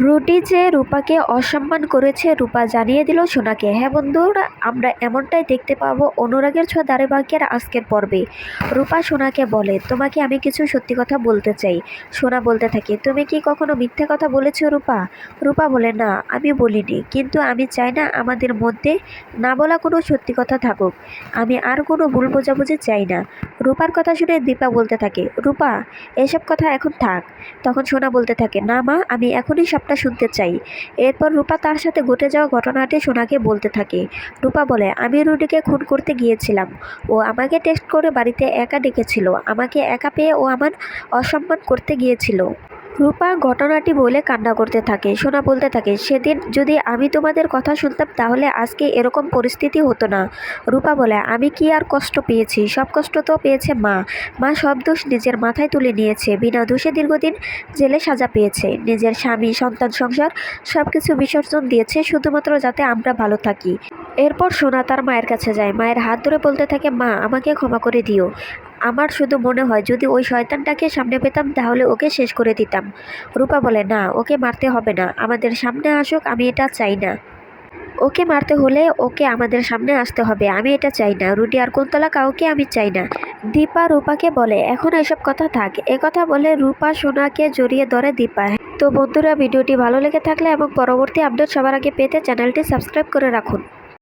রুটি যে রূপাকে অসম্মান করেছে রূপা জানিয়ে দিল সোনাকে। হ্যাঁ বন্ধুরা, আমরা এমনটাই দেখতে পাবো অনুরাগের ছোঁয়া ধারাবাহিকের আজকের পর্বে। রূপা সোনাকে বলে, তোমাকে আমি কিছু সত্যি কথা বলতে চাই। সোনা বলতে থাকে, তুমি কি কখনো মিথ্যে কথা বলেছো রূপা? রূপা বলে, না আমি বলিনি, কিন্তু আমি চাই না আমাদের মধ্যে না বলা কোনো সত্যি কথা থাকুক। আমি আর কোনো ভুল বোঝাবুঝি চাই না। রূপার কথা শুনে দীপা বলতে থাকে, রূপা এসব কথা এখন থাক। তখন সোনা বলতে থাকে, না মা, আমি এখনই সবটা শুনতে চাই। এরপর রূপা তার সাথে ঘটে যাওয়া ঘটনাটি সোনাকে বলতে থাকে। রূপা বলে, আমি রুডিকে খুন করতে গিয়েছিলাম। ও আমাকে টেক্সট করে বাড়িতে একা ডেকেছিল। আমাকে একা পেয়ে ও আমার অসম্মান করতে গিয়েছিল। রূপা ঘটনাটি বলে কান্না করতে থাকে। সোনা বলতে থাকে, সেদিন যদি আমি তোমাদের কথা শুনতাম তাহলে আজকে এরকম পরিস্থিতি হতো না। রূপা বলে, আমি কি আর কষ্ট পেয়েছি? সব কষ্ট তো পেয়েছে মা। মা সব দোষ নিজের মাথায় তুলে নিয়েছে। বিনা দোষে দীর্ঘদিন জেলে সাজা পেয়েছে। নিজের স্বামী, সন্তান, সংসার সব কিছু বিসর্জন দিয়েছে শুধুমাত্র যাতে আমরা ভালো থাকি। এরপর সোনা তার মায়ের কাছে যায়। মায়ের হাত ধরে বলতে থাকে, মা আমাকে ক্ষমা করে দিও। আমার শুধু মনে হয় যদি ওই শয়তানটাকে সামনে পেতাম তাহলে ওকে শেষ করে দিতাম। রূপা বলে, না ওকে মারতে হবে না, আমাদের সামনে আসুক, আমি এটা চাই না। ওকে মারতে হলে ওকে আমাদের সামনে আসতে হবে, আমি এটা চাই না। রুডি আর কুন্তলা কাউকে আমি চাই না। দীপা রূপাকে বলে, এখন এসব কথা থাক। কথা বলে রূপা সোনাকে জড়িয়ে ধরে দীপা। তো বন্ধুরা, ভিডিওটি ভালো লেগে থাকলে এবং পরবর্তী আপডেট সবার আগে পেতে চ্যানেলটি সাবস্ক্রাইব করে রাখুন।